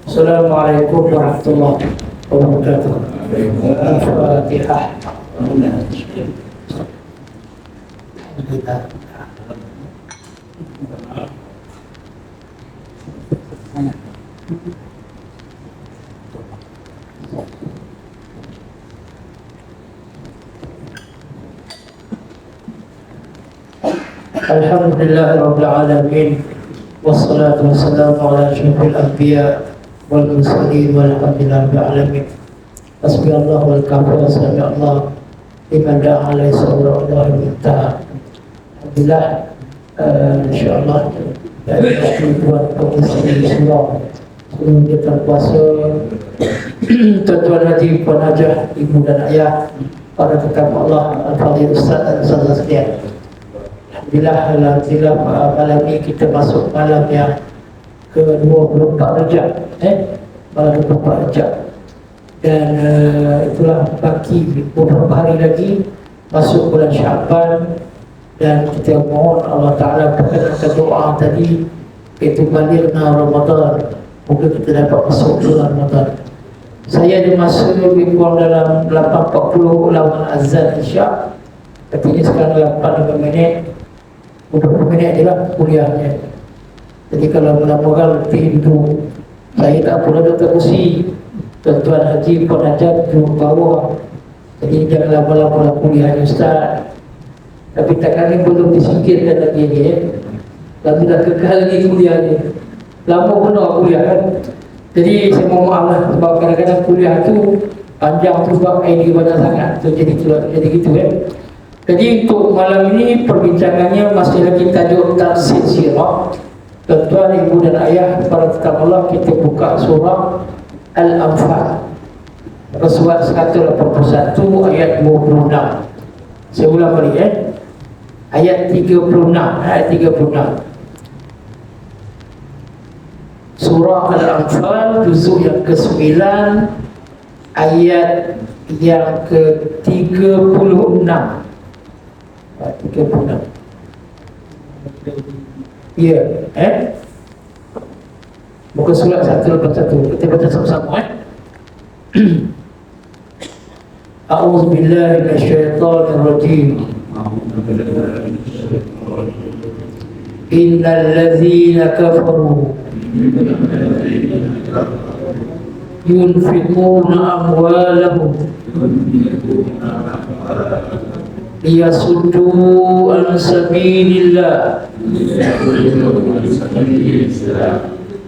Assalamualaikum warahmatullahi wabarakatuh. Al-Fatihah. Alhamdulillahirabbil alamin. Wassalatu wassalamu ala asyrafil anbiya wal mursalin walhamdulillahi rabbil alamin. Hasbunallahu wal kafir sami Allah liman da'a alaihi sallallahu alaihi wasallam. Alhamdulillah, insyaallah buat pengisi surah sebelum kita puasa. Tuan-tuan haji, puan hajah, ibu dan ayah, para kekasih Allah, al-fadhil ustaz dan ustazah sekalian. Alhamdulillah, malam ini kita masuk malam yang ke-24 Rajab, malam 24 Rajab. Dan itulah baki beberapa hari lagi masuk bulan Syaban. Dan kita mohon Allah Ta'ala berkata doa tadi, iaitu balighna Ramadan, mungkin kita dapat masuk bulan Ramadan. Saya ada masa lebih kurang dalam 8.40 lawan azan Isya. Tapi ini sekarang 8.5 minit, beberapa minit je lah kuliahnya. Jadi kalau melaporkan letih duduk, saya tak pula duduk kursi. Tuan-tuan haji pun ajar duduk bawah. Jadi jangan lama-lama kuliahnya Ustaz. Tapi tak kali belum disingkirkan lagi ni, lalu dah kekal lagi kuliahnya. Lama penuh kuliah kan. Jadi saya mohon maaf lah, sebab kadang-kadang kuliah tu panjang tu sebab idea banyak sangat. So, jadi gitu kan. Jadi untuk malam ini perbincangannya masih lagi tajuk tafsir sirah. Tuan-tuan, ibu dan ayah, para tetamu Allah, kita buka surah Al-Anfal, surat 181 ayat 26. Saya ulang balik ayat 36. Surah Al-Anfal juzuk yang ke-9 ayat yang ke-36. 36. Ya, muka surat 181. Kita baca sama-sama. A'udzu billahi minasyaitonir rajim. Innal ladzina kafaru yunfiquna amwalahum liyasuddu an sabilillah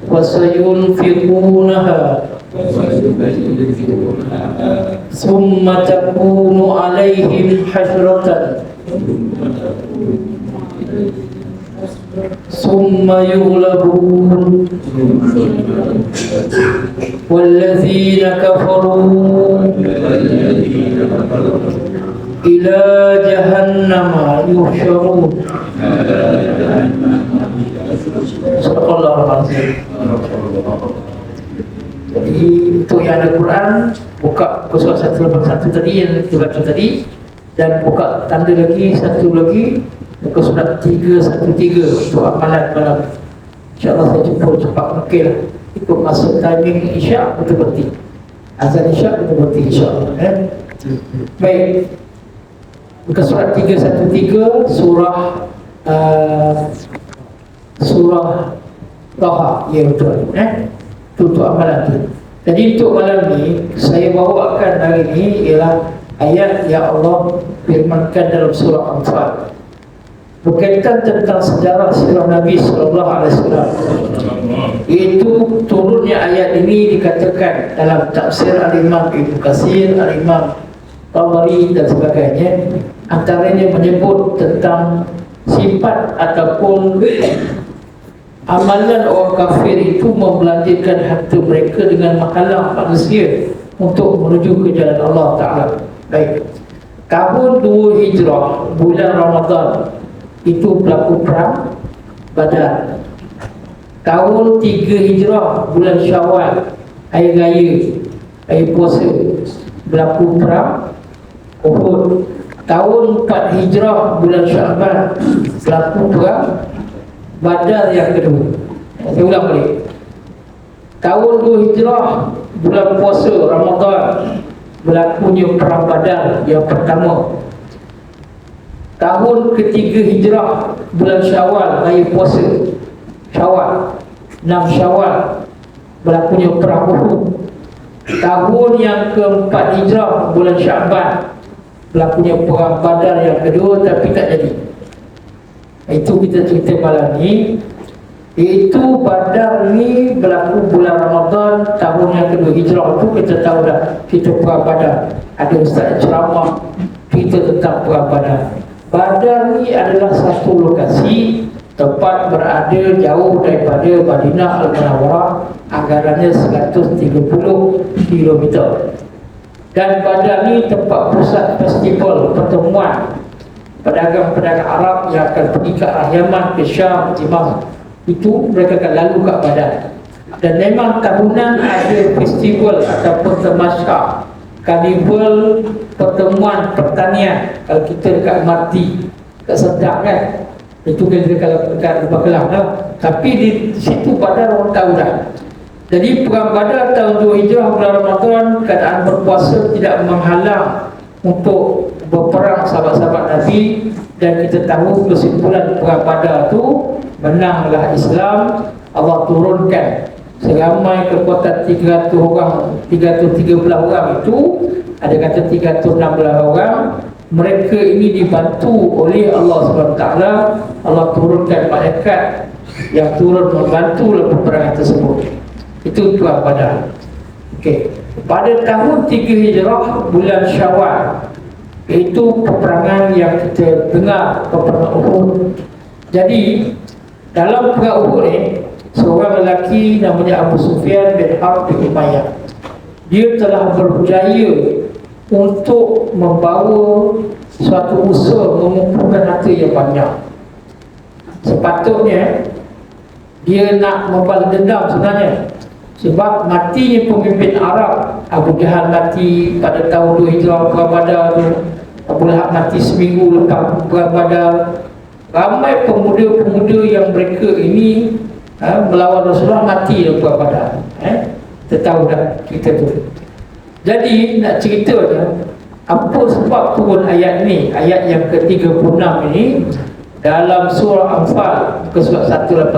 wa sayunfiqunaha thumma takunu alaihim hasratan thumma yughlabun walladzina kafaru ila jahannama yuhsyarun. Subhanallah. Jadi untuk yang ada Quran, buka surah 181 tadi yang kita baca tadi, dan buka tanda lagi satu lagi, buka surat 313 untuk amalan malam. InsyaAllah saya jumpa cepat mungkin lah. Ikut masuk timing Isya betul berhenti, azan Isya betul berhenti insyaAllah. Baik, buka surat 313 surah Taha. Ya betul. Untuk amalan itu. Jadi untuk malam ni saya bawakan hari ini ialah ayat yang Allah firmankan dalam surah Anfal berkaitan tentang sejarah sirah Nabi SAW. Iaitu turunnya ayat ini dikatakan dalam tafsir Al-Imam Ibn Katsir, Al-Imam Tabari dan sebagainya, antaranya menyebut tentang sifat ataupun amalan orang kafir itu membelanjakan harta mereka dengan menghalang manusia untuk menuju ke jalan Allah Ta'ala. Baik, tahun 2 Hijrah, bulan Ramadan, itu berlaku perang Badar. Tahun 3 Hijrah, bulan Syawal, hari raya, hari puasa, berlaku perang Uhud. Tahun 4 Hijrah, bulan Syaban, berlaku perang Badar yang kedua. Saya ulang balik. Tahun 2 Hijrah, bulan puasa Ramadan, berlakunya perang Badar yang pertama. Tahun ketiga Hijrah, bulan Syawal, raya puasa Syawal, 6 Syawal, berlakunya perang Uhud. Tahun yang keempat Hijrah, bulan Syaban, berlakunya perang Badar yang kedua, tapi tak jadi. Itu kita cerita malam ni. Iaitu Badar ni berlaku bulan Ramadan tahun yang kedua Hijrah. Itu kita tahu dah, kita perang Badar. Ada ustaz ceramah kita tentang perang Badar. Badar ni adalah satu lokasi, tempat berada jauh daripada Madinah Al-Munawwarah, anggarannya 130 km. Dan Badar ni tempat pusat festival pertemuan pedagang-pedagang Arab yang akan pergi ke arah Yaman, ke Syam, Timur. Itu mereka akan lalu ke Badar. Dan memang tahunan ada festival ataupun tamasya, karnival pertemuan pertanian. Kalau kita dekat MRT, kat Sedak kan, itu kita kalau dekat Lubang Kelang lah. Tapi di situ Badar orang tahu dah. Jadi perang Badar tahun 2 Hijrah bulan Ramadan, keadaan berpuasa tidak menghalang untuk berperang sahabat-sahabat Nabi. Dan kita tahu kesimpulan perang Badar tu, menanglah Islam. Allah turunkan seramai kekuatan 300 orang, 313 orang itu, ada kata 316 orang. Mereka ini dibantu oleh Allah SWT. Allah turunkan malaikat yang turun membantu dalam peperangan tersebut. Itu perang Badar. Okey. Pada tahun 3 Hijrah bulan Syawal, iaitu peperangan yang kita dengar, peperangan Uhud. Jadi dalam perang Uhud ni, seorang lelaki namanya Abu Sufyan bin Harb bin Umayyah, dia telah berjaya untuk membawa suatu usaha mengumpulkan harta yang banyak. Sepatutnya dia nak membalas dendam sebenarnya, sebab matinya pemimpin Arab. Abu Jahal mati pada tahun 2 Hijrah perang Badar tu. Abu Lahab mati seminggu lepas perang Badar. Ramai pemuda-pemuda yang mereka ini melawan Rasulullah mati dalam perang Badar. Kita tahu dah cerita tu. Jadi nak ceritanya, apa sebab turun ayat ni, ayat yang ke-36 ini dalam surah Anfal ke surat 181.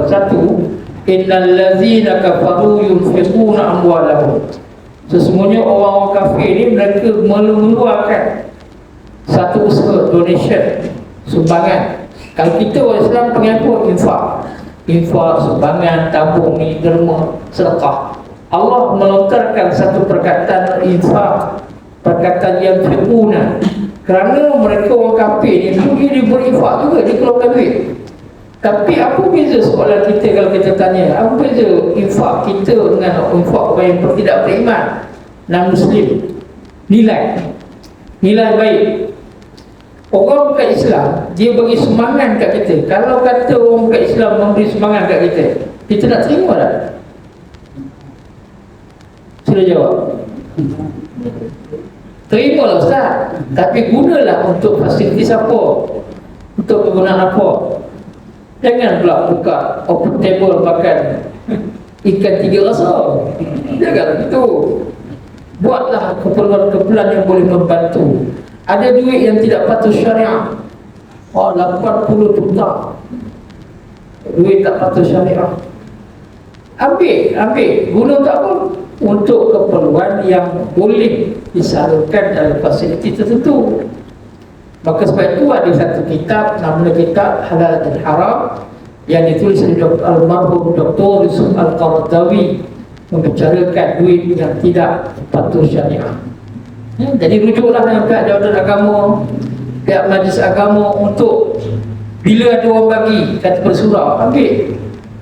Innal ladzina kafaru yunfiquna amwalahum. Sesungguhnya orang-orang kafir ni mereka mengeluarkan satu usaha, donation, sumbangan. Kalau kita orang Islam panggil apa? Infak. Infak, sumbangan, tabung ni, derma, sedekah. Allah melontarkan satu perkataan infak, perkataan yang fiquna, kerana mereka orang kafir ni dia berinfak juga, dia keluarkan duit. Tapi apa beza soalan kita kalau kita tanya, apa beza infak kita dengan infak orang yang tidak beriman, non-Muslim? Nilai baik. Orang bukan Islam, dia bagi semangat kat kita. Kalau kata orang bukan Islam memberi semangat kat kita, kita nak terima tak? Sudah jawab? Terimalah Ustaz, tapi gunalah untuk fasiliti apa? Untuk kegunaan apa? Jangan pula buka open table makan ikan 3 rasa. Jangan begitu. Buatlah keperluan-keperluan yang boleh membantu. Ada duit yang tidak patut syariah. 80 juta duit tak patut syariah. Ambil. Guna untuk apa? Untuk keperluan yang boleh disalurkan dalam fasiliti tertentu. Maka sebab itu ada satu kitab, namanya kitab Halal dan Haram, yang ditulis oleh almarhum Dr. Yusuf Al-Qaradawi, membicarakan duit yang tidak patut syariah. Jadi rujuklah dengan pihak jawatan agama, pihak majlis agama untuk bila ada orang bagi kata bersurau, ambil.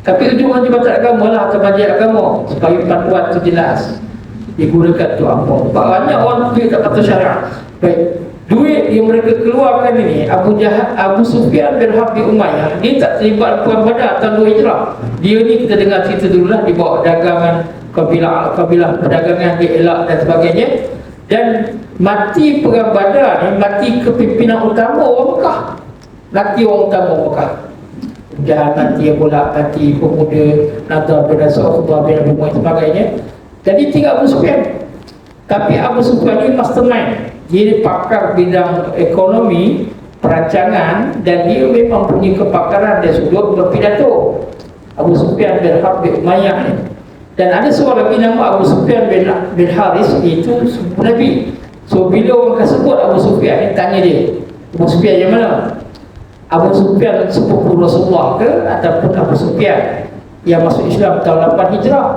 Tapi rujuk dengan jabatan agama lah, atau majlis agama, supaya panduan itu jelas digunakan untuk apa. Banyak orang duit tak patut syariah. Baik, duit yang mereka keluarkan ini, Abu Sufyan bin Harb bin Umayyah, dia tak terlibat perang Badar tahun 2 Hijrah. Dia ni kita dengar cerita dulu lah, dibawa dagangan kabilah perdagangan dia elak dan sebagainya. Dan mati perang Badar ni, mati kepimpinan utama orang Mekah. Mati orang utama Mekah. jahat dia bolak hati pemuda Nadar bin Rasulullah bin Abu Mu'ad sebagainya. Jadi tinggal Abu Sufyan. Tapi Abu Sufyan ini mastermind. Dia pakar bidang ekonomi, perancangan, dan dia memang punya kepakaran dari sudut berpidato. Abu Sufyan bin Harb bin Umayyah ni. Dan ada seorang lagi nama Abu Sufyan bin Haris, itu sepupu Nabi. So bila orang sebut Abu Sufyan ni, tanya dia, Abu Sufyan yang mana? Abu Sufyan sepupu Rasulullah ke ataupun Abu Sufyan yang masuk Islam tahun 8 Hijrah?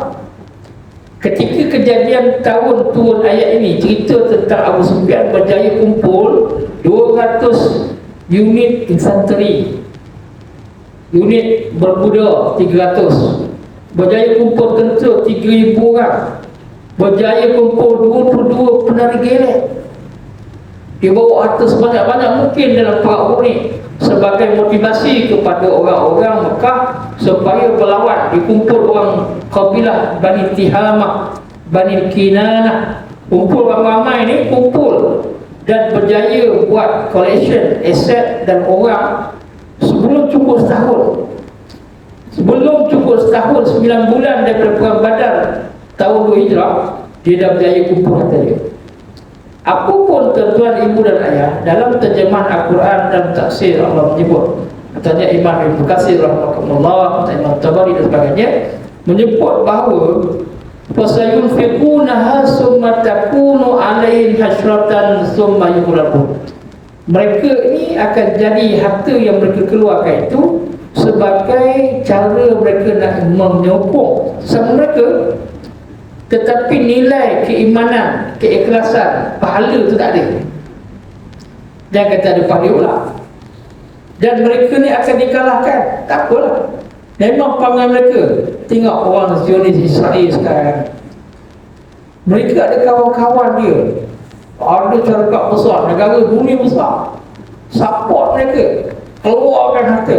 Ketika kejadian tahun turun ayat ini, cerita tentang Abu Sufyan berjaya kumpul 200 unit infanteri, unit berkuda 300, berjaya kumpul tentera 3,000 orang, berjaya kumpul 22 penari gelet. Dia bawa harta sebanyak-banyak mungkin dalam perang ini sebagai motivasi kepada orang-orang Mekah supaya berlawan. Dikumpul orang kabilah Bani Tihamah, Bani Kinanah, kumpul ramai-ramai ni, kumpul dan berjaya buat collection aset dan orang sebelum cukup setahun. Sebelum cukup setahun, 9 bulan daripada perang Badar tahun 2 Hijrah, dia dah berjaya kumpul harta dia. Apapun tuan-tuan, ibu dan ayah, dalam terjemahan Al-Quran dan tafsir Allah menyebut, katanya Imam Ibn Katsir rahimahullah, Imam Tabari dan sebagainya, menyebut bahawa fasayunfiqunaha summa takunu alaihim hasratan summa yughlabun. Mereka ini akan jadi harta yang mereka keluarkan itu sebagai cara mereka nak menyokong sama mereka, tetapi nilai keimanan, keikhlasan, pahala itu tak ada. Jangan kata ada pahala pula. Dan mereka ni akan dikalahkan. Tak apalah, memang panggil mereka. Tengok orang Zionis Israel sekarang, mereka ada kawan-kawan dia, ada syarikat besar, negara dunia besar, support mereka, keluarkan harta,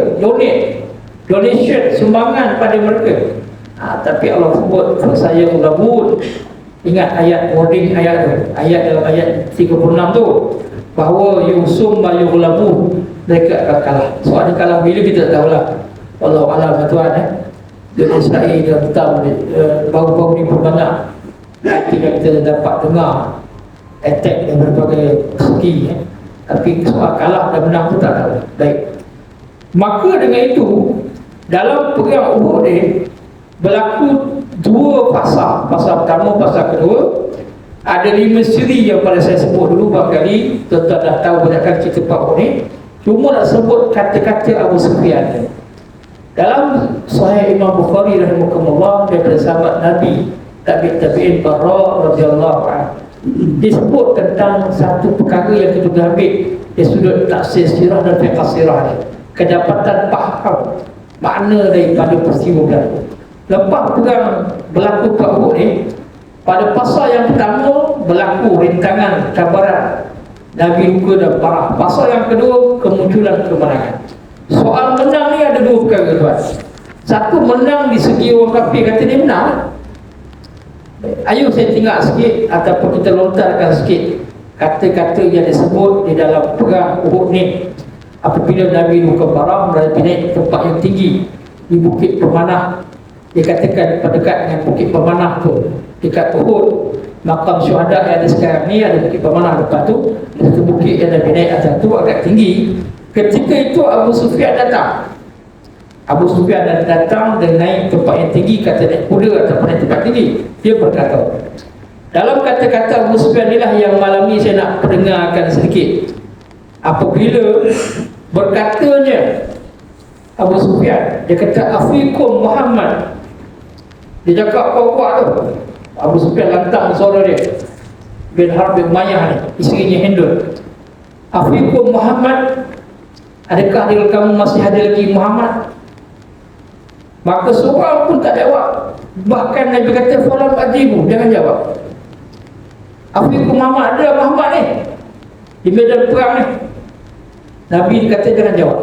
donation, sumbangan pada mereka. Tapi Allah sebut saya ulabun. Ingat ayat wording ayat dalam ayat 36 tu, bahawa yusum ma yughlabun, mereka akan kalah. Soalnya kalah bila kita tak tahulah. Wallahu a'lam tuan. Dengan Israel dia betul baru-baru ni pun banyak kita dapat dengar attack dari berbagai segi. Tapi soal kalah dan menang tu tak tahu. Baik. Maka dengan itu, dalam perang Uhud ni berlaku 2 fasa. Fasa pertama, fasa kedua. Ada 5 siri yang pada saya sebut dulu. Barangkali tuan-tuan dah tahu banyak kali cerita Pak ni. Cuma nak sebut kata-kata Abu Sufyan. Dalam Sahih Imam Bukhari rahimahullah, daripada sahabat Nabi Tabi'in Barra radhiyallahu anhu, disebut tentang satu perkara yang kita dah ambil dari sudut tafsir sirah dan fiqh sirah ni, kedapatan faham makna daripada peristiwa berlaku. Lepas perang berlaku kat Uhud ni, pada pasal yang pertama berlaku rintangan, cabaran, Nabi luka dan parah. Pasal yang kedua, kemunculan kemenangan. Soal menang ni ada 2 perkara tuan. Satu, menang di segi orang kafir kata dia menang. Ayuh saya tinggal sikit ataupun kita lontarkan sikit kata-kata yang disebut di dalam perang Uhud ni. Apabila Nabi luka parah, naik tempat yang tinggi di Bukit Pemanah. Dia katakan dekat dengan Bukit Pemanah tu, dekat Uhud, makam syuhada yang ada sekarang ni, ada Bukit Pemanah depan tu, ada satu bukit yang Nabi naik atas tu agak tinggi. Ketika itu Abu Sufyan datang. Abu Sufyan datang dan naik tempat yang tinggi, kata naik kuda ataupun naik tempat tinggi. Dia berkata, dalam kata-kata Abu Sufyan inilah yang malam ni saya nak perdengarkan sedikit. Apabila berkatanya Abu Sufyan, dia kata afikum Muhammad. Dia cakap kuat-kuat tu. Abu Sufyan lantang suara dia, bin Harb bin Umayyah ni, isterinya Hindun. Afikum Muhammad, adakah di kamu masih ada lagi Muhammad? Maka seorang pun tak jawab. Bahkan Nabi kata falam ajibu, jangan jawab. Afikum Muhammad, ada Muhammad ni di medan perang ni. Nabi kata jangan jawab.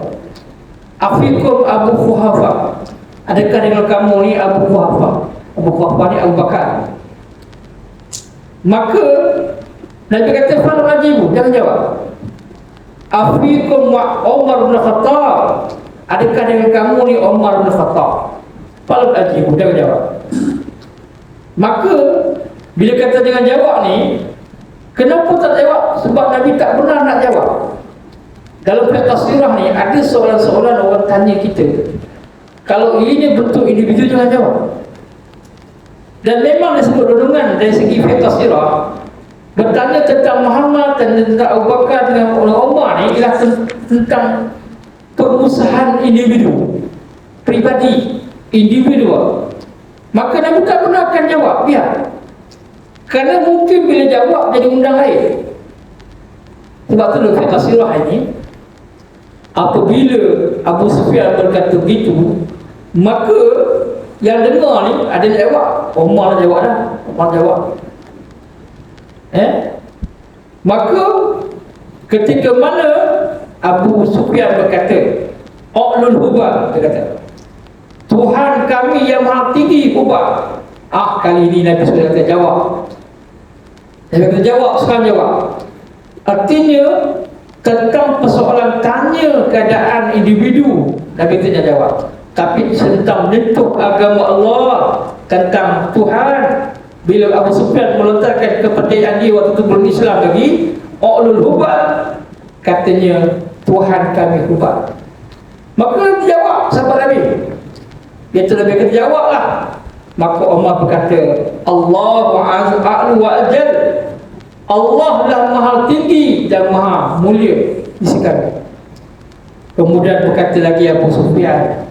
Afikum Abu Quhafa, adakah dengan kamu ni Abu Quhafa? Abu Quhafa ni Abu Bakar. Maka Nabi kata falam ajibu, jangan jawab. Afikum Umar bin Khattab, adakah dengan kamu ni Umar bin Khattab? Falam ajibu, jangan jawab. Maka bila kata jangan jawab ni, kenapa tak jawab? Sebab Nabi tak benar nak jawab. Dalam fiqh sirah ni ada soalan-soalan orang tanya kita, kalau ini bentuk individu jangan jawab. Dan memang disebut renungan dari segi fiqh sirah, bertanya tentang Muhammad dan tentang Abu Bakar dengan Umar ni ialah tentang perusahaan individu, pribadi, individual. Maka Nabi tak pernah akan jawab, biar. Kerana mungkin bila jawab jadi undang lain. Sebab tu dalam fiqh sirah ini, apabila Abu Sufyan berkata begitu, maka yang dengar ni ada yang jawab. Umar jawab dah. Umar jawab. Maka ketika mana Abu Sufyan berkata, A'lul Hubal, dia kata, Tuhan kami yang maha tinggi Hubal. Kali ini Nabi sudah kata jawab. Dia kata jawab, sekarang jawab. Artinya tentang persoalan tanya keadaan individu, Nabi tidak jawab. Tapi tentang menyentuh agama Allah, tentang Tuhan, bila Abu Sufyan melontarkan kepercayaan dia waktu itu belum Islam lagi, A'lul Hubal, katanya Tuhan kami Hubal. Maka dia jawab sahabat Nabi. Dia tu Nabi kata jawablah. Maka Umar berkata, Allahu a'lu wa ajal, Allah lah maha tinggi dan maha mulia di sisi kami. Kemudian berkata lagi Abu Sufyan,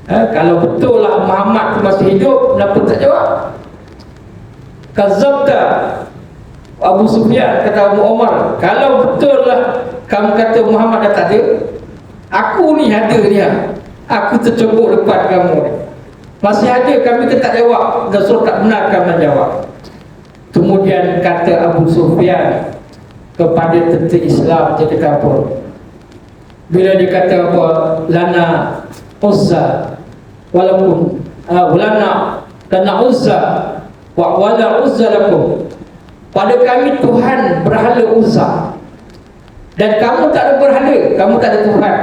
kalau betul lah Muhammad tu masih hidup, kenapa tak jawab? Kazabta, Abu Sufyan kata Abu Umar, kalau betul lah kamu kata Muhammad dah tak ada, aku ni ada dia, aku tercebur depan kamu ni, masih ada, kami tak jawab. Rasul tak benar kami jawab. Kemudian kata Abu Sufyan kepada tentera Islam, dia kata apa? Bila dia kata apa? Lana Uzza walakum lana Uzza wala Uzza lakum. Pada kami Tuhan berhala Uzza, dan kamu tak ada berhala, kamu tak ada Tuhan.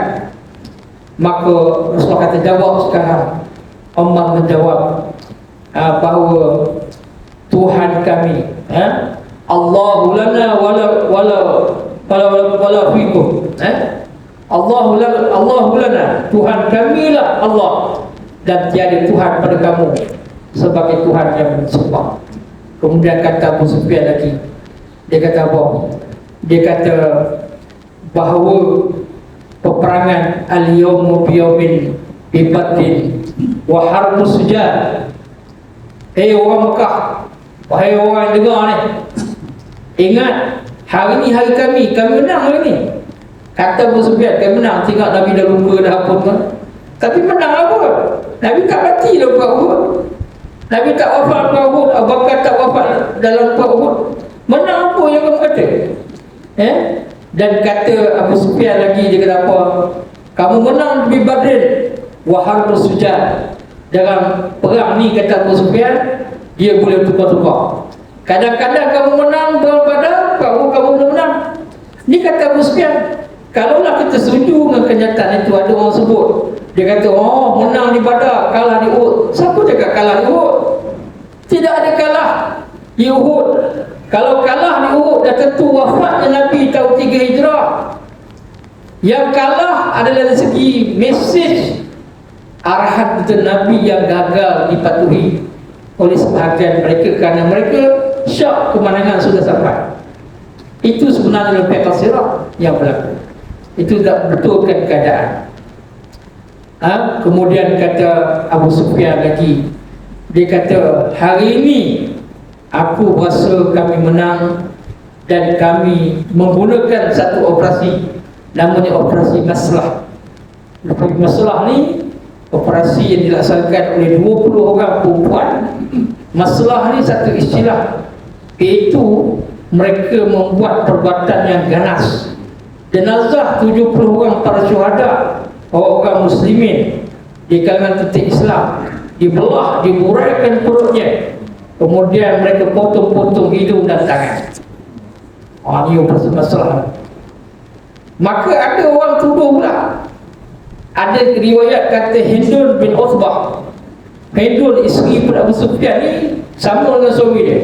Maka Rasulullah kata jawab sekarang. Umar menjawab bahawa Tuhan kami, Allahu lana wala fikum, Allahu lana, Tuhan kamilah Allah, dan tiada Tuhan pada kamu sebagai Tuhan yang disembah. Kemudian kata Abu Sufyan lagi, dia kata apa? Dia kata bahawa peperangan al-yawmu biyawmin bibatin wa harbu sujad. Orang Mekah, wahai orang yang dengar ni, ingat hari ni hari kami menang hari ni. Kata Abu Sufyan, kami menang. Tengok Nabi dah lupa dah apa kan. Tapi menang apa? Nabi tak mati dalam perang Uhud. Nabi tak wafat perang Uhud. Abu Bakar tak wafat dalam perang Uhud. Menang apa yang kamu kata? Dan kata Abu Sufyan lagi, dia kata apa? Kamu menang di Badrin wa harbu sujad. Dalam perang ni, kata Abu Sufyan, dia boleh tukar-tukar. Kadang-kadang kamu menang pada kamu boleh menang. Ni kata Abu Sufyan. Kalaulah kita setuju dengan kenyataan itu, ada orang sebut, dia kata, menang di Badar, kalah di Uhud. Siapa cakap kalah di Uhud? Tidak ada kalah di Uhud. Kalau kalah di Uhud, dah tentu wafatnya Nabi tahun 3 Hijrah. Yang kalah adalah dari segi mesej, arahan itu Nabi yang gagal dipatuhi oleh sebahagian mereka, kerana mereka syak kemenangan sudah sampai. Itu sebenarnya dalam fiqh sirah yang berlaku. Itu tak betulkan keadaan. Kemudian kata Abu Sufyan lagi, dia kata, hari ini aku rasa kami menang, dan kami menggunakan satu operasi, namanya operasi Maslah. Operasi Maslah ni operasi yang dilaksanakan oleh 20 orang perempuan. Maslah ni satu istilah, iaitu mereka membuat perbuatan yang ganas. Jenazah 70 orang para syuhada, orang muslimin di kalangan tentera Islam, dibelah, diburaikan perutnya, kemudian mereka potong-potong hidung dan tangan. Ini operasi Maslah. Maka ada orang tuduh pula, Ada riwayat kata Hindun bin Uthbah. Hindun isteri pun Abu Sufyan ni sama dengan suami dia.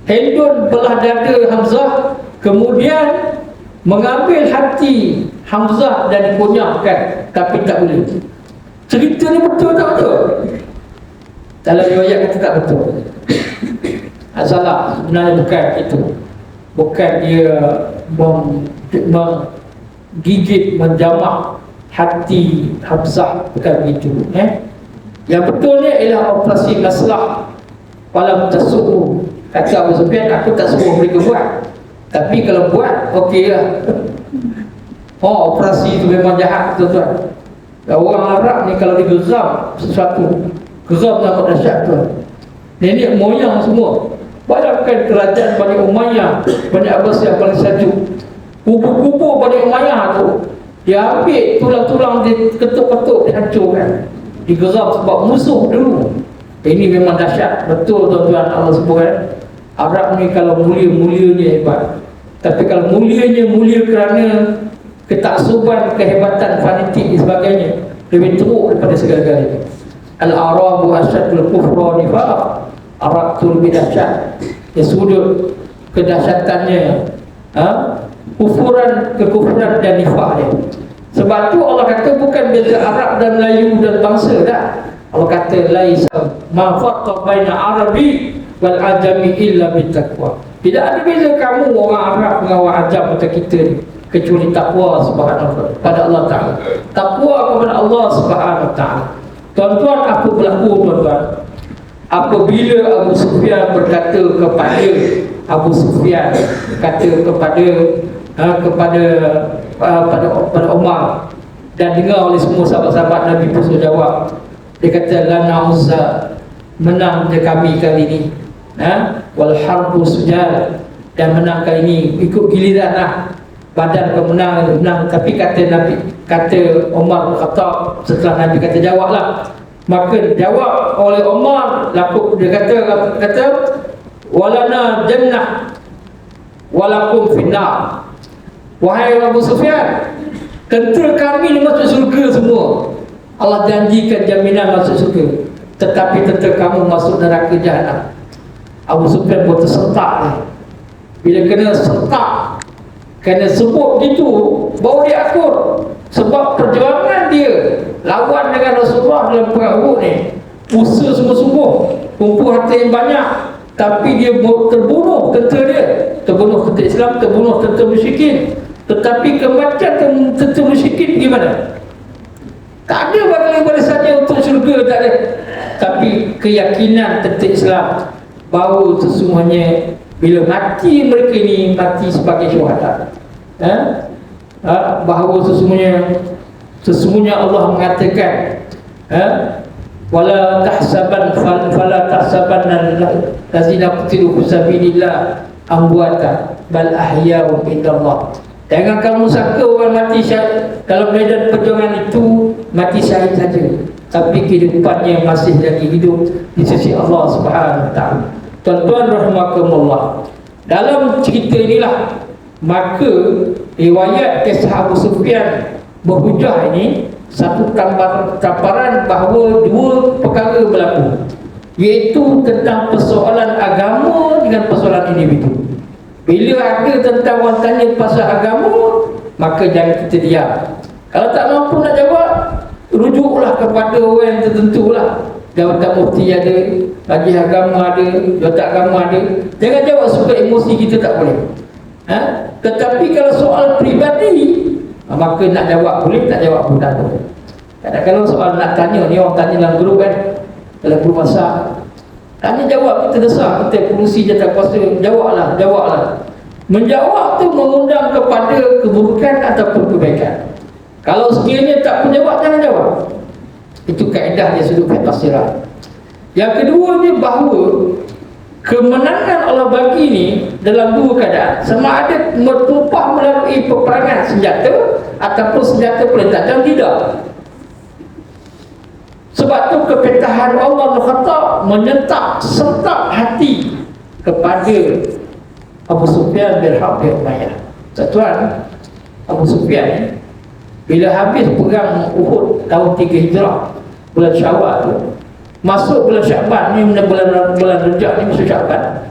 Hindun belah dada Hamzah, kemudian mengambil hati Hamzah dan dikunyahkan, tapi tak boleh. Cerita ni betul tak betul? Dalam riwayat kata tak betul. Salah, sebenarnya bukan itu. Bukan dia menggigit, menjamah hati Hamzah, bukan begitu. Yang betulnya ialah operasi maslah. Walau tersuruh, kata Abu Sufyan, aku tak suruh mereka buat, tapi kalau buat, okey lah. Operasi itu memang jahat, tuan-tuan. Orang Arab ni kalau digeram sesuatu, geram nama dahsyat tu. Nenek moyang semua. Bayangkan kerajaan Bani Umayyah, Bani Abbasiyah, Bani Seljuk, kubur-kubur Bani Umayyah tu, dia ambil tulang-tulang, dia ketuk-ketuk, dihancurkan, digeram sebab musuh dulu. Ini memang dahsyat. Betul tuan-tuan, Allah sebut Arab ni kalau mulia-mulianya hebat, tapi kalau mulianya mulia kerana ketaksuban, kehebatan, fanatik dan sebagainya, lebih teruk daripada segala-galanya. Al-Arabu asyadul kufra nifaq. Arab tu lebih dahsyat dari sudut kedahsyatannya, kekufuran dan nifaq dia. Sebab tu Allah kata bukan beza Arab dan Melayu dan bangsa dah. Allah kata laisa ma farqa baina arabi wal ajami illa bittaqwa. Tidak ada beza kamu orang Arab dengan orang Ajam macam kita ni, kecuali takwa subhanahu pada Allah Ta'ala. Takwa kepada Allah subhanahu Ta'ala. Tuan-tuan, apa berlaku tuan-tuan? Apabila Abu Sufyan berkata kepada kepada Umar, dan dengar oleh semua sahabat-sahabat Nabi pun jawab, dia kata lana uzza, menang je kami kali ni, wal harbu sujal, dan menang kali ni ikut giliran lah. Badan kau menang. Tapi kata Nabi, kata Umar bin Khattab, setelah Nabi kata jawablah, maka jawab oleh Umar, laku dia kata walana jannah walakum finnar. Wahai Abu Sufyan, tentera kami ni masuk surga semua. Allah janjikan jaminan masuk surga, tetapi tentera kamu masuk neraka jahanam. Abu Sufyan pun tersentak ni. Bila kena sentak, kena sebut gitu, baru dia akur. Sebab perjuangan dia lawan dengan Rasulullah dalam perang Uhud ni, usaha sungguh-sungguh, kumpul harta yang banyak, tapi dia terbunuh tentera dia, terbunuh tentera Islam, terbunuh tentera musyrikin. Tetapi kematian tentera musyrikin gimana? Tak ada balasannya untuk syurga, tak ada. Tapi keyakinan tentera Islam bahawa sesungguhnya bila mati mereka ni mati sebagai syuhada, bahawa sesungguhnya Allah mengatakan, wala tahsaban fala tahsabanna allazina qutilu fi sabilillah amwata bal ahya'un indallah. Jangan kamu sangka orang mati dalam medan perjuangan itu mati syahid saja, tapi kehidupannya masih lagi hidup di sisi Allah Subhanahu wa taala. Tuan-tuan rahimakumullah, dalam cerita inilah maka riwayat kisah Abu Sufyan berhujah ini satu gambaran bahawa dua perkara berlaku, iaitu tentang persoalan agama dengan persoalan individu. Bila ada tentang orang tanya pasal agama, maka jangan kita diam. Kalau tak mampu nak jawab, rujuklah kepada orang yang tertentu lah. Jawatan mufti ada, haji agama ada, jawatan agama ada. Jangan jawab sebab emosi kita, tak boleh. Tetapi kalau soal peribadi, maka nak jawab boleh, tak jawab pun tak boleh. Kadang-kadang soal nak tanya, ni orang tanya dalam grup kan, dalam grup WhatsApp, tanya jawab kita desah, kita pengurusi jatah kuasa, jawablah. Menjawab tu mengundang kepada keburukan ataupun kebaikan. Kalau sekiranya tak pun jawab, jangan jawab. Itu kaedah dia sudut tafsiran. Yang kedua ni bahawa kemenangan Allah bagi ni dalam dua keadaan, sama ada bertumpah melalui peperangan senjata ataupun senjata paling tajam, tidak. Sebab tu kepetahan Allah Al-Khattab menyentak sentak hati kepada Abu Sufyan bin Harb bin Umayyah. Tuan, Abu Sufyan Bila habis perang Uhud tahun 3 Hijrah, bulan Syawal tu, masuk bulan Syaban ni, bulan Rejab ni masuk Syaban.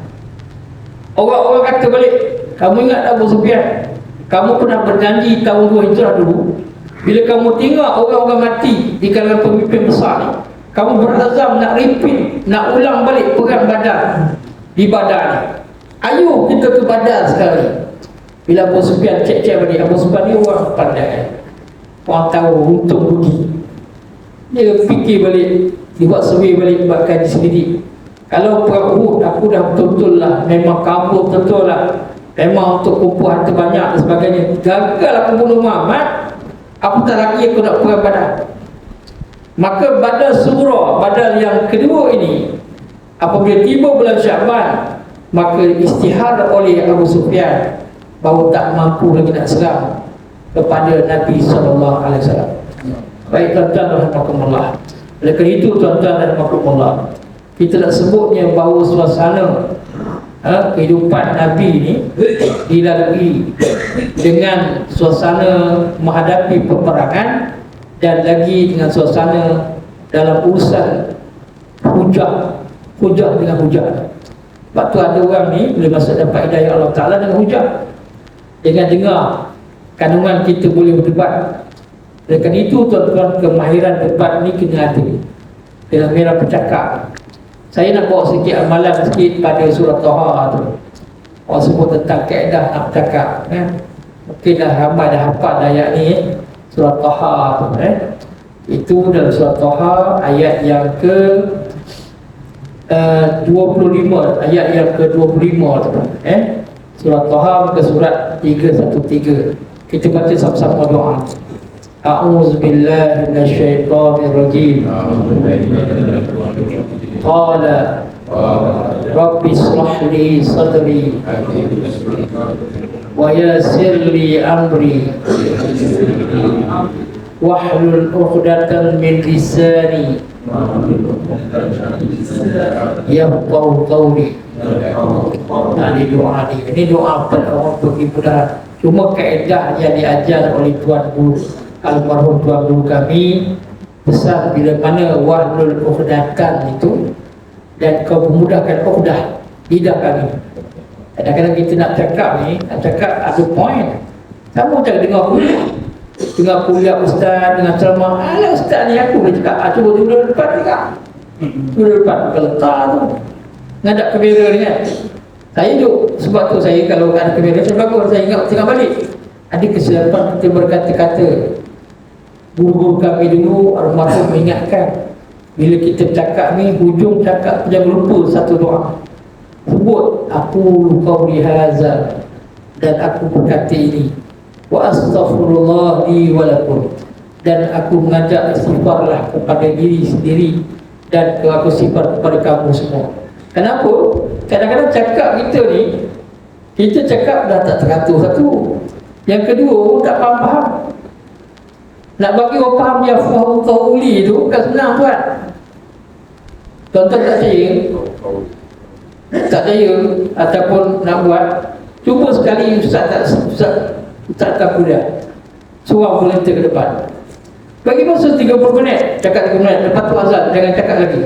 Orang-orang kata balik, kamu ingat Abu Sufyan, kamu pernah berjanji tahun 2 Hijrah dulu, bila kamu tengok orang-orang mati di kalangan pemimpin besar ni, kamu berazam nak repeat, nak ulang balik perang Badar di Badar ni. Ayo kita ke Badar sekali. Bila Abu Sufyan cek-cek balik, Abu Sufyan ni orang pandai, orang tahu untung rugi. Dia fikir balik, dia buat survey balik, buat kaji sendiri. Kalau perang Uhud aku dah betul-betul lah, memang kabur betul lah, memang untuk kumpul harta banyak dan sebagainya, gagal aku bunuh Muhammad, apa tak lagi aku nak perang Badar. Maka Badar Sughra, Badar yang kedua ini, apabila tiba bulan Syaban, maka istihar oleh Abu Sufyan bahawa tak mampu lagi nak serang kepada Nabi SAW. Baik tuan-tuan dan rahmatullah. Oleh kerana itu tuan-tuan dan rahmatullah, kita nak sebutnya bahawa suasana kehidupan Nabi ini dilalui dengan suasana menghadapi peperangan dan lagi dengan suasana dalam urusan hujah dengan hujah. Sebab tu ada orang ni boleh masuk dapat hidayah Allah Ta'ala dengan hujah, dengan dengar kandungan kita boleh berdebat. Oleh kerana itu tuan-tuan, kemahiran debat ni kena ada, kena merah bercakap. Saya nak bawa sikit amalan sikit pada surah Taha tu. Orang sebut tentang kaedah nak bercakap, kan? Mungkin dah ramai dah hafal ayat ni, surah Taha tu, Itu dalam surah Taha ayat yang ke 25, ayat yang ke 25 tu, surah Taha muka surat 313. Kita baca sama-sama doa. A'udzu billahi minasyaitonir rajim. Qala Rabbi ishrah li sadri wa yassir li amri wahlul 'uqdatam min lisani yafqahu qawli. Ini doa ni. Ini doa pada orang pergi pada. Cuma kaedah yang diajar oleh Tuan Guru, almarhum Tuan Guru kami besar bila mana wahlul 'uqdatan itu, dan kau memudahkan uqdah lidah kami. Kadang-kadang kita nak cakap ni, nak cakap ada point, kamu tak dengar kuliah ustaz dengan ceramah. Alah ustaz ni aku boleh cakap, cuba duduk depan juga, duduk depan letak tu ngadap kamera ni, kan. Saya duduk, sebab tu saya kalau ada kamera saya bagus, saya ingat tengok balik. Ada kesilapan kita berkata-kata. Guru-guru kami dulu almarhum mengingatkan, bila kita cakap ni, hujung cakap jangan lupa satu doa. Sebut aku qauli hadza, dan aku berkata ini, wa astaghfirullah li wa lakum, dan aku mengajak istighfarlah kepada diri sendiri dan aku istighfar kepada kamu semua. Kenapa? Kadang-kadang cakap kita ni, kita cakap dah tak teratur satu. Yang kedua, tak faham-faham. Nak bagi orang faham yang faham qauli tu bukan senang, tuan. Tuan-tuan tak percaya? Tak percaya ataupun nak buat, cuba sekali Ustaz tak kuliah, suruh volunteer ke depan, bagi masa 30 minit, cakap 30 minit, lepas tu azan, jangan cakap lagi.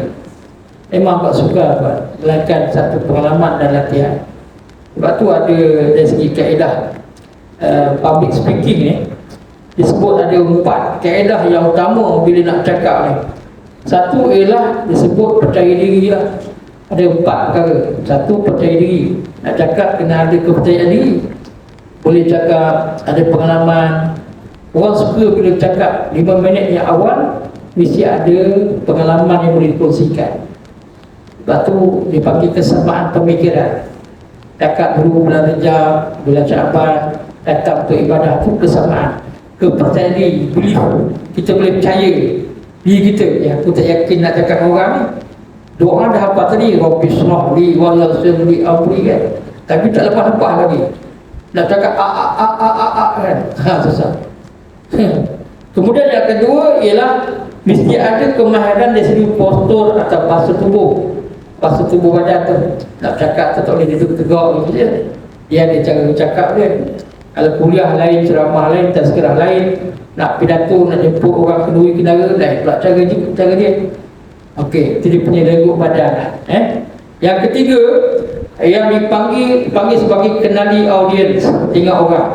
Memang tak suka buat, melainkan satu pengalaman dan latihan. Sebab tu ada dari segi kaedah public speaking ni, disebut ada 4 kaedah yang utama bila nak cakap ni. Satu ialah disebut percaya diri lah. Ada 4 perkara. Satu, percaya diri. Nak cakap kena ada kepercayaan diri. Boleh cakap, ada pengalaman. Orang suka bila cakap 5 minit yang awal mesti ada pengalaman yang boleh dikongsikan. Sebab tu dipanggil kesamaan pemikiran. Cakap dulu bulan Rejab, bulan Syaban, datang untuk ibadah, tu kesamaan. Kepercayaan diri, belief. Kita boleh percaya diri kita. Ya, aku tak yakin nak cakap orang ni. Doa dah hafal tadi, Rabbi ishrah li wa yassir li amri, kan. Tapi tak lepas-lepas lagi. Nak cakap kan. Susah. Kemudian yang kedua ialah mesti ada kemahiran dari segi postur atau bahasa tubuh. Bahasa tubuh badan tu. Nak cakap tu tak boleh duduk tegak gitu je. Dia ada cara bercakap dia. Kalau kuliah lain, ceramah lain, tazkirah lain, nak pidato, nak jemput orang kenduri kenara, lain pula cara dia. Okey, itu dia punya lengguk badan. Yang ketiga, yang dipanggil sebagai kenali audiens, tengok orang.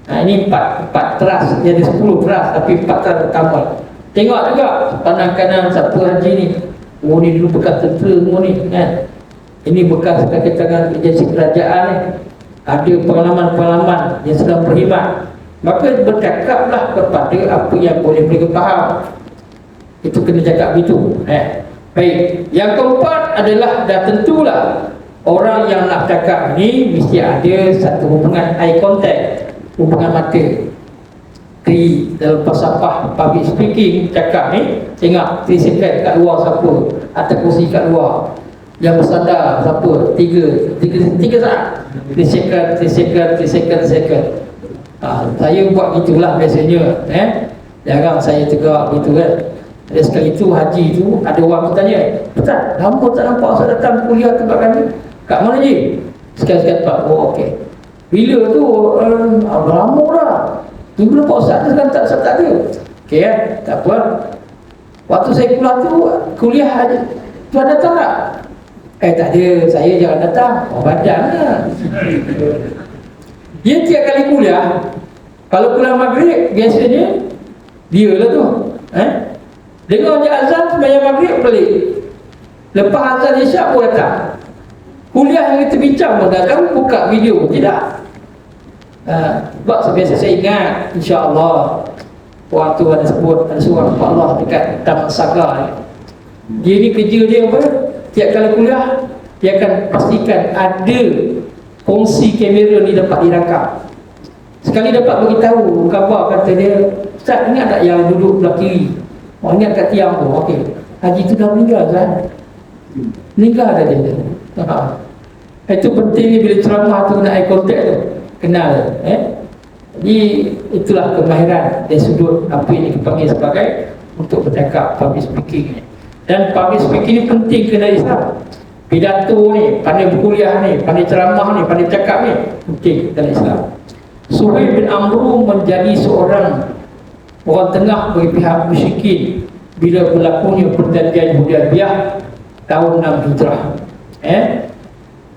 Ini 4 teras, dia ada 10 teras tapi 4 teras tambah. Tengok juga pandang kanan siapa haji ni. Oh, ni dulu bekas tentera semua ni kan. Ini bekas kaki tangan agensi kerajaan ni. Ada pengalaman-pengalaman yang sedang berkhidmat. Maka bercakaplah kepada apa yang boleh mereka faham. Itu kena cakap begitu. Baik. Yang keempat adalah dah tentulah orang yang nak cakap ni mesti ada satu hubungan eye contact, hubungan mata. Dalam falsafah public speaking cakap ni, tengok 3 second kat luar siapa, atas kursi kat luar, yang bersandar siapa, 3 saat, 3 second. Saya buat gitulah biasanya. Jarang saya tegak gitu kan. Ada sekali tu haji tu, ada orang bertanya, Ustaz, lama tak nampak Ustaz datang kuliah tempat kami. Kat mana je? Sekali-sekali tempat. Oh, okey. Bila tu? Lama dah. Dulu nampak Ustaz, sekarang tak ada. Okey tak apa. Waktu saya kuliah haji, tuan datang tak? Tak ada, saya jangan datang. Badan lah. Dia tiap kali kuliah, kalau kuliah maghrib, biasanya dia lah tu. Dengar je azan, sembahyang maghrib, balik. Lepas azan isyak pun datang. Kuliah yang kita bincang pun datang, buka video, tidak. Sebab biasa saya ingat, insya-Allah waktu ada seorang Pak Allah dekat Taman Saga ni. Dia ni kerja dia apa? Tiap kali kuliah, dia akan pastikan ada fungsi kamera ni dapat dirakam. Sekali dapat beritahu khabar, kata dia, Ustaz, ingat tak yang duduk belah kiri? Ingat kat tiang tu. Okey, haji tu dah meninggal kan? Meninggal dah dia. Itu penting ni bila ceramah tu kena eye contact tu. Kenal. Jadi itulah kemahiran dari sudut apa yang dipanggil sebagai untuk bercakap, public speaking ni. Dan public speaking ni penting kena Islam. Pidato ni, pandai berkuliah ni, pandai ceramah ni, pandai cakap ni, penting dalam Islam. Suhaib bin Amru menjadi seorang orang tengah bagi pihak musyrikin bila berlakunya perjanjian Hudaybiyah tahun 6 Hijrah.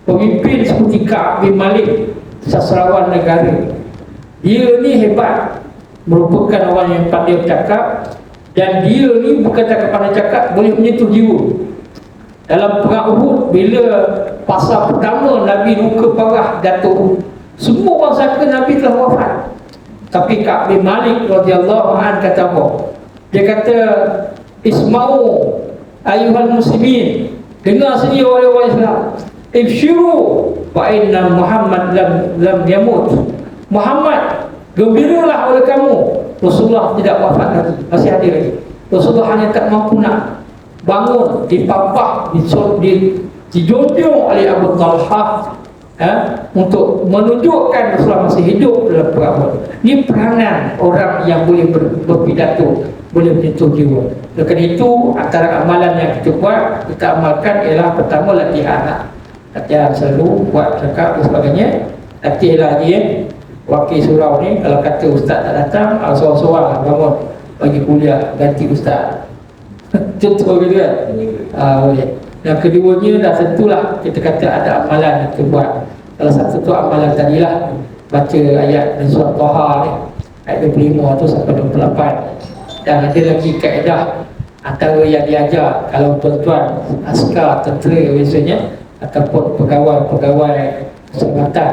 Pemimpin seperti Ka'ab bin Malik, sastrawan negara, dia ni hebat, merupakan orang yang pandai bercakap, dan dia ni bukan cakap pandai cakap, boleh menyentuh jiwa. Dalam perang Uhud, bila pasal pertama Nabi luka parah jatuh, semua orang sangka Nabi telah wafat. Tapi Ka'ab bin Malik radhiyallahu anhu kata apa? Dia kata, Isma'u ayuhal muslimin, dengar sini orang-orang Islam, ibshiru fa inna Muhammad lam yamut. Muhammad, gembiralah oleh kamu, Rasulullah tidak wafat lagi, masih ada lagi. Rasulullah hanya tak mampu nak bangun, dipapah, dijunjung oleh Abu Talha untuk menunjukkan Rasulullah masih hidup dalam perang. Ini peranan orang yang boleh berpidato, boleh menyentuh jiwa. Oleh kerana itu, antara amalan yang kita buat, kita amalkan ialah pertama latihan. Latihan selalu buat cakap dan sebagainya. Latihlah dia wakil surau ni, kalau kata ustaz tak datang, seorang-seorang bangun bagi kuliah, ganti ustaz. Contoh gitu kan? Boleh. Yang keduanya dah tentulah kita kata ada amalan yang kita buat. Salah satu tu amalan tadilah baca ayat dan surah Taha ni, ayat 25 tu sampai 28. Dan ada lagi kaedah antara yang diajar kalau tuan-tuan askar tentera biasanya ataupun pegawai-pegawai perkhidmatan,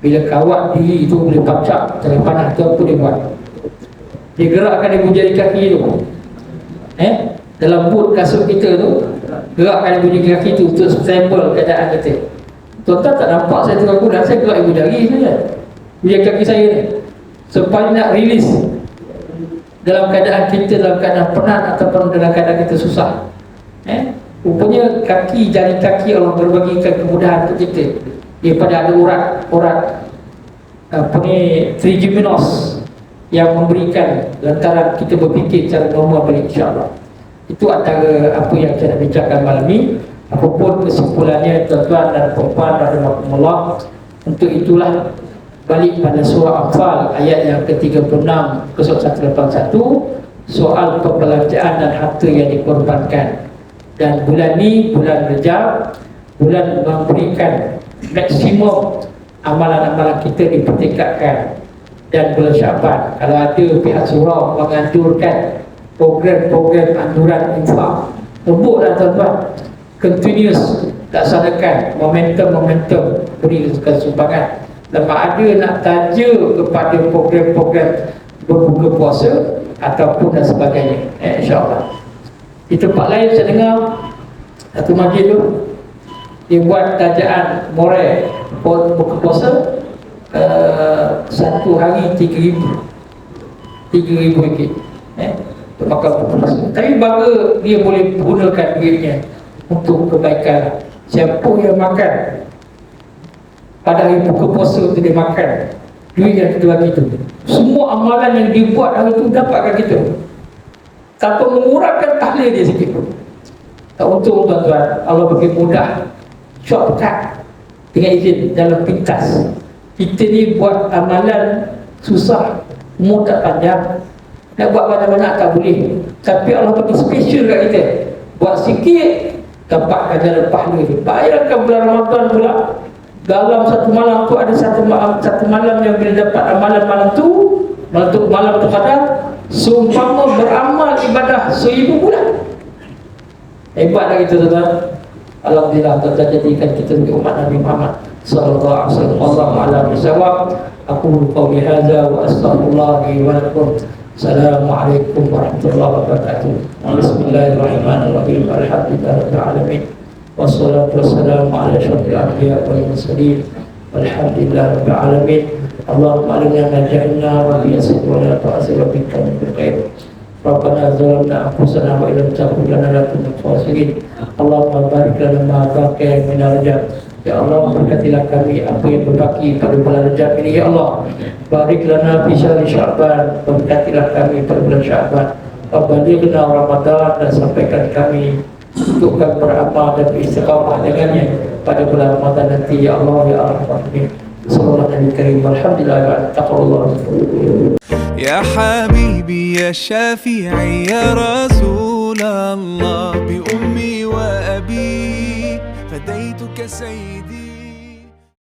bila kawat diri itu boleh pacak dari panah tu, apa dia buat? Dia gerakkan ibu jari kaki tu, dalam boot kasut kita tu, gerakkan ibu jari kaki tu untuk stable keadaan kita. Tuan-tuan tak nampak saya tengah kuda, saya gerak ibu jari sebenarnya, ibu jari kaki saya ni, supaya nak release dalam keadaan kita dalam keadaan penat ataupun dalam keadaan kita susah. Rupanya kaki, jari kaki Allah berbagikan kemudahan untuk kita daripada ada urat trigeminus yang memberikan lantaran kita berfikir secara normal balik, insyaAllah. Itu antara apa yang saya nak bincangkan malam ini. Apapun kesimpulannya tuan-tuan dan puan-puan rahimahumullah, untuk itulah balik pada surah Anfal ayat yang ke-36 ke 181, soal perbelanjaan dan harta yang dikorbankan. Dan bulan ni, bulan Rejab, bulan memberikan maksimum amalan-amalan kita dipertingkatkan. Dan bulan Syaban, kalau ada pihak surau menganjurkan program-program anjuran infak, rebutlah tuan-tuan, continuous laksanakan momentum-momentum berikan sumbangan. Lepas ada nak taja kepada program-program berbuka puasa ataupun dan sebagainya, insyaAllah. Di tempat lain saya dengar satu masjid tu dia buat tajaan moral buka puasa, satu hari 3,000 ringgit untuk makan buka puasa. Tapi bagaimana dia boleh gunakan duitnya untuk kebaikan? Siapa yang makan pada hari buka puasa tu dia makan, duit yang kita bagi tu, semua amalan yang dibuat hari tu dapatkan kita tanpa mengurangkan tahlil dia sikit pun. Tak untung tuan-tuan, Allah bagi mudah, shortcut dengan izin dalam pintas. Kita ni buat amalan susah, umur tak panjang, nak buat banyak-banyak tak boleh. Tapi Allah bagi special kat kita, buat sikit dapatkan jalan pahala. Bayangkan bulan Ramadan pula, dalam satu malam tu ada satu malam yang bila dapat amalan malam tu kadang seumpama beramal ibadah 1000 bulan. Hebat dah kita tuan-tuan. Alhamdulillah tuan-tuan jadikan kita sebagai umat Nabi Muhammad sallallahu alaihi wasallam. Wallahu a'lam bishawab. Aku qauli hadza wa astaghfirullah li wa lakum. Assalamualaikum warahmatullahi wabarakatuh. Bismillahirrahmanirrahim. Alhamdulillahirabbil alamin. Wassalatu wassalamu ala asyrafil anbiya wal mursalin. Walhamdulillahirabbil alamin. Allahumma alimna ja'alna wa bi'asir wa la ta'asir wa bika min khair. Rabbana zalamna anfusana wa illam taghfir lana lanakunanna minal khasirin. Allahumma barik lana ma baqiya min Rajab. Ya Allah, berkatilah kami apa yang berbaki pada bulan Rajab ini. Ya Allah, barik lana fi syahri Sya'ban, berkatilah kami pada bulan Sya'ban. Balighna Ramadan, dan sampaikan kami untukkan beramal dan beristiqamah dengannya pada bulan Ramadan nanti. Ya Allah, ya Ar-Rahman. Sallallahu alaihi karim. Alhamdulillah, taqabbalallah. يا حبيبي يا شافعي يا رسول الله بأمي وأبي فديتك سيدي